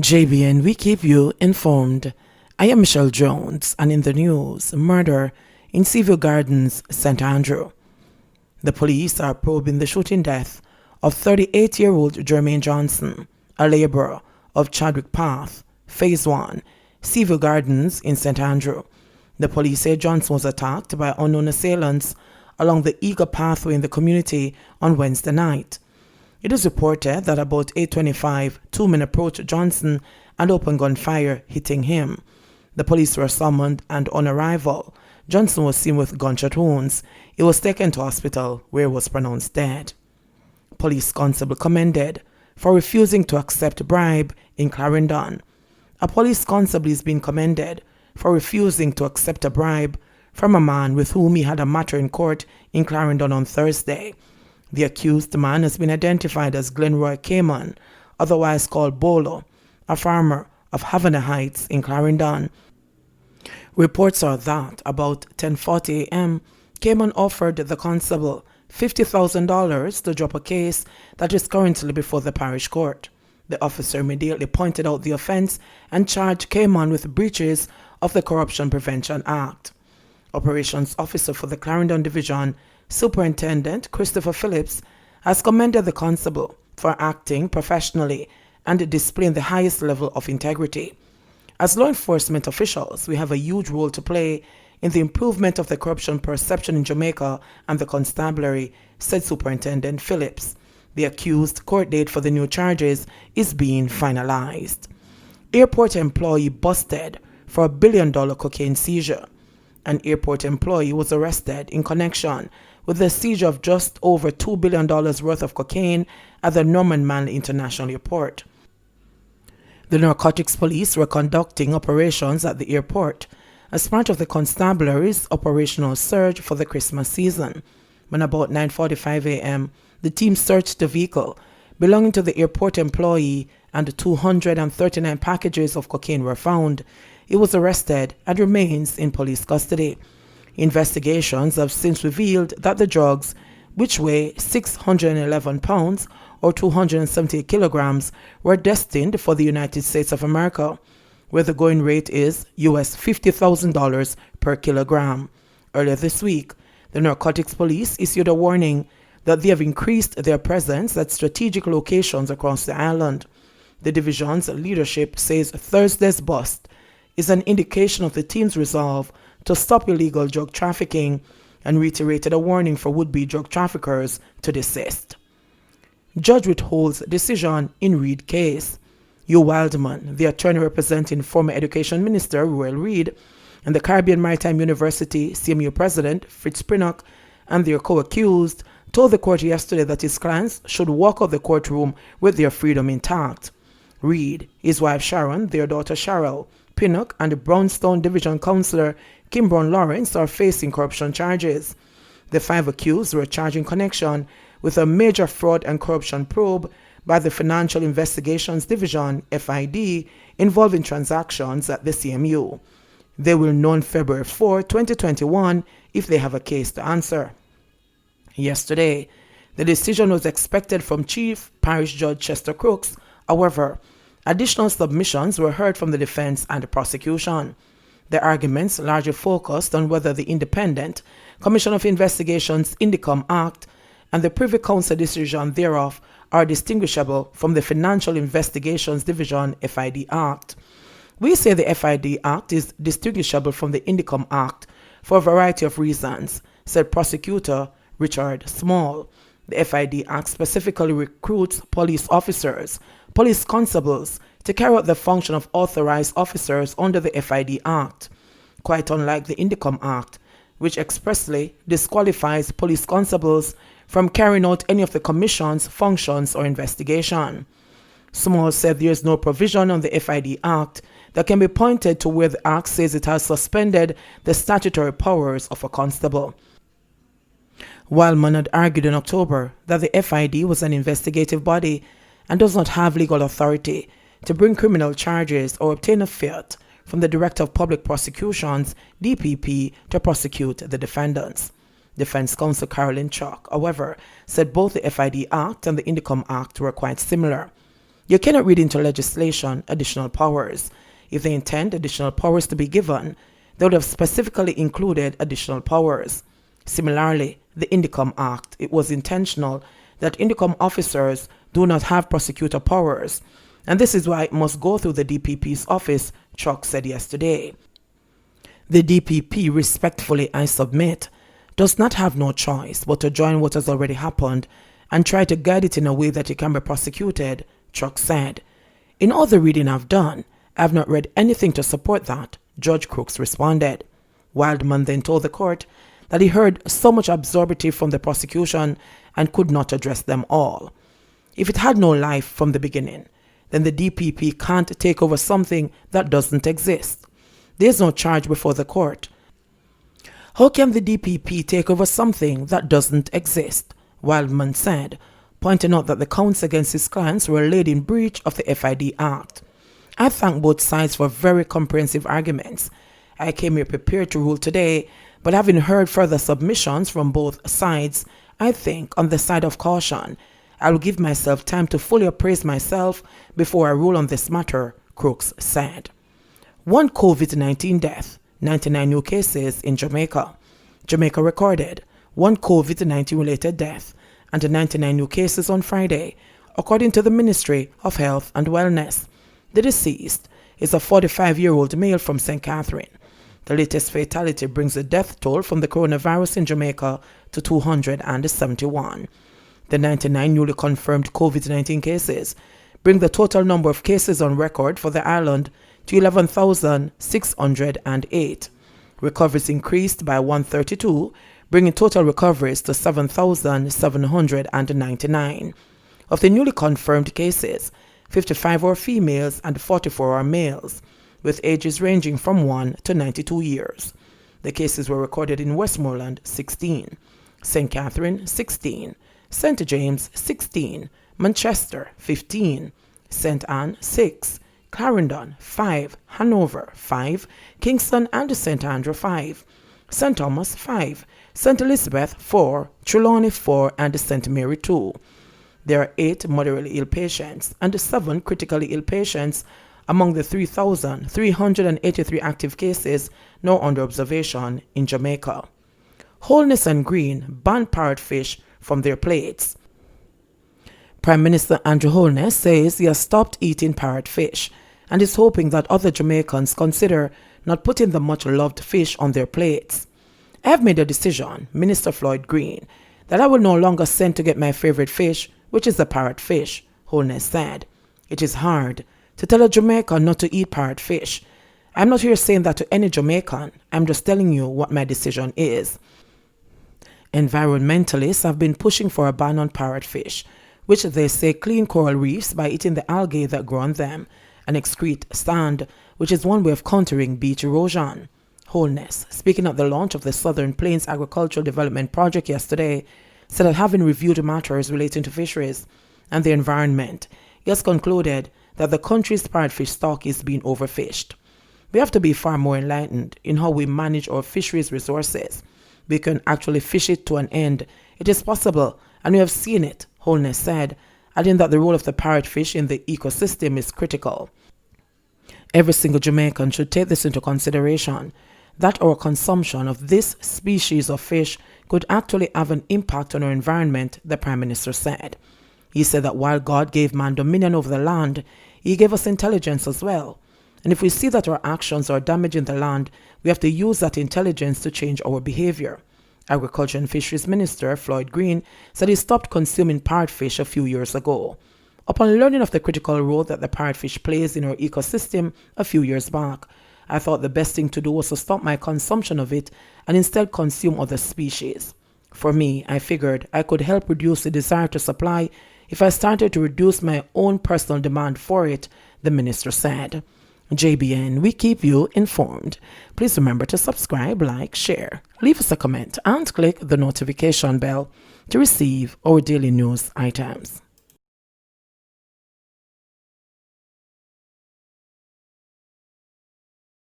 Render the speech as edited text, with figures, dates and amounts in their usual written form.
JBN, we keep you informed. I am Michelle Jones, and in the news, murder in Seaview Gardens, St. Andrew. The police are probing the shooting death of 38-year-old Jermaine Johnson, a laborer of Chadwick Path, Phase 1, Seaview Gardens in St. Andrew. The police say Johnson was attacked by unknown assailants along the Eagle pathway in the community on Wednesday night. It is reported that about 8:25, two men approached Johnson and opened gunfire, hitting him. The police were summoned, and on arrival, Johnson was seen with gunshot wounds. He was taken to hospital, where he was pronounced dead. Police Constable commended for refusing to accept bribe in Clarendon. A police constable is being commended for refusing to accept a bribe from a man with whom he had a matter in court in Clarendon on Thursday. The accused man has been identified as Glenroy Cayman, otherwise called Bolo, a farmer of Havana Heights in Clarendon. Reports are that about 10:40 a.m., Cayman offered the constable $50,000 to drop a case that is currently before the parish court. The officer immediately pointed out the offense and charged Cayman with breaches of the Corruption Prevention Act. Operations Officer for the Clarendon Division, Superintendent Christopher Phillips, has commended the constable for acting professionally and displaying the highest level of integrity. As law enforcement officials, we have a huge role to play in the improvement of the corruption perception in Jamaica and the constabulary, said Superintendent Phillips. The accused court date for the new charges is being finalized. Airport employee busted for $1 billion cocaine seizure. An airport employee was arrested in connection with the seizure of just over $2 billion worth of cocaine at the Norman Manley International Airport. The narcotics police were conducting operations at the airport as part of the constabulary's operational surge for the Christmas season. When about 9:45 a.m., the team searched the vehicle belonging to the airport employee, and 239 packages of cocaine were found. He was arrested and remains in police custody. Investigations have since revealed that the drugs, which weigh 611 pounds or 270 kilograms, were destined for the United States of America, where the going rate is US $50,000 per kilogram. Earlier this week, the narcotics police issued a warning that they have increased their presence at strategic locations across the island. The division's leadership says Thursday's bust is an indication of the team's resolve to stop illegal drug trafficking, and reiterated a warning for would-be drug traffickers to desist. Judge withholds decision in Reid case. Hugh Wildman, the attorney representing former Education Minister Reid, and the Caribbean Maritime University CMU President Fritz Pinnock, and their co-accused, told the court yesterday that his clients should walk out the courtroom with their freedom intact. Reid, his wife Sharon, their daughter Cheryl, Pinnock, and the Brownstone Division Councillor Kim Brown Lawrence are facing corruption charges. The 5 accused were charged in connection with a major fraud and corruption probe by the Financial Investigations Division, FID, involving transactions at the CMU. They will know on February 4, 2021, if they have a case to answer. Yesterday, the decision was expected from Chief Parish Judge Chester Crooks. However, additional submissions were heard from the defense and the prosecution. The arguments largely focused on whether the Independent Commission of Investigations Indicom Act and the Privy Council decision thereof are distinguishable from the Financial Investigations Division FID Act. We say the FID Act is distinguishable from the Indicom Act for a variety of reasons, said Prosecutor Richard Small. The FID Act specifically recruits police officers, police constables, to carry out the function of authorized officers under the FID Act, quite unlike the Indicom Act, which expressly disqualifies police constables from carrying out any of the Commission's functions or investigation. Small said there is no provision on the FID Act that can be pointed to where the Act says it has suspended the statutory powers of a constable. Wildman had argued in October that the FID was an investigative body and does not have legal authority to bring criminal charges or obtain a fiat from the Director of Public Prosecutions, DPP, to prosecute the defendants. Defense Counsel Carolyn Chalk, however, said both the FID Act and the Indicom Act were quite similar. You cannot read into legislation additional powers. If they intend additional powers to be given, they would have specifically included additional powers. Similarly, the Indicom Act, it was intentional that Indicom officers do not have prosecutor powers, and this is why it must go through the DPP's office, Chuck said yesterday. The DPP, respectfully I submit, does not have no choice but to join what has already happened and try to guide it in a way that it can be prosecuted, Chuck said. In all the reading I've done, I have not read anything to support that, Judge Crooks responded. Wildman then told the court that he heard so much absurd from the prosecution and could not address them all. If it had no life from the beginning, then the DPP can't take over something that doesn't exist. There's no charge before the court. How can the DPP take over something that doesn't exist? Wildman said, pointing out that the counts against his clients were laid in breach of the FID Act. I thank both sides for very comprehensive arguments. I came here prepared to rule today, but having heard further submissions from both sides, I think, on the side of caution, I will give myself time to fully appraise myself before I rule on this matter, Crooks said. One COVID-19 death, 99 new cases in Jamaica. Jamaica recorded one COVID-19 related death and 99 new cases on Friday, according to the Ministry of Health and Wellness. The deceased is a 45-year-old male from St. Catherine. The latest fatality brings the death toll from the coronavirus in Jamaica to 271. The 99 newly confirmed COVID-19 cases bring the total number of cases on record for the island to 11,608. Recoveries increased by 132, bringing total recoveries to 7,799. Of the newly confirmed cases, 55 are females and 44 are males, with ages ranging from 1 to 92 years. The cases were recorded in Westmoreland, 16, St. Catherine, 16, St. James, 16, Manchester, 15, St. Anne, 6, Clarendon, 5, Hanover, 5, Kingston and St. Andrew, 5, St. Thomas, 5, St. Elizabeth, 4, Trelawney, 4, and St. Mary, 2. There are 8 moderately ill patients and 7 critically ill patients among the 3,383 active cases now under observation in Jamaica. Holness and Green ban parrotfish from their plates. Prime Minister Andrew Holness says he has stopped eating parrotfish and is hoping that other Jamaicans consider not putting the much-loved fish on their plates. I have made a decision, Minister Floyd Green, that I will no longer send to get my favorite fish, which is the parrotfish, Holness said. It is hard to tell a Jamaican not to eat parrotfish. I'm not here saying that to any Jamaican. I'm just telling you what my decision is. Environmentalists have been pushing for a ban on parrotfish, which they say clean coral reefs by eating the algae that grow on them and excrete sand, which is one way of countering beach erosion. Holness, speaking at the launch of the Southern Plains Agricultural Development Project yesterday, said that having reviewed matters relating to fisheries and the environment, he has concluded that the country's parrotfish stock is being overfished. We have to be far more enlightened in how we manage our fisheries resources. We can actually fish it to an end. It is possible, and we have seen it, Holness said, adding that the role of the parrotfish in the ecosystem is critical. Every single Jamaican should take this into consideration, that our consumption of this species of fish could actually have an impact on our environment, the Prime Minister said. He said that while God gave man dominion over the land, he gave us intelligence as well. And if we see that our actions are damaging the land, we have to use that intelligence to change our behavior. Agriculture and Fisheries Minister Floyd Green said he stopped consuming parrotfish a few years ago. Upon learning of the critical role that the parrotfish plays in our ecosystem a few years back, I thought the best thing to do was to stop my consumption of it and instead consume other species. For me, I figured I could help reduce the desire to supply if I started to reduce my own personal demand for it, the minister said. JBN, we keep you informed. Please remember to subscribe, like, share, leave us a comment, and click the notification bell to receive our daily news items.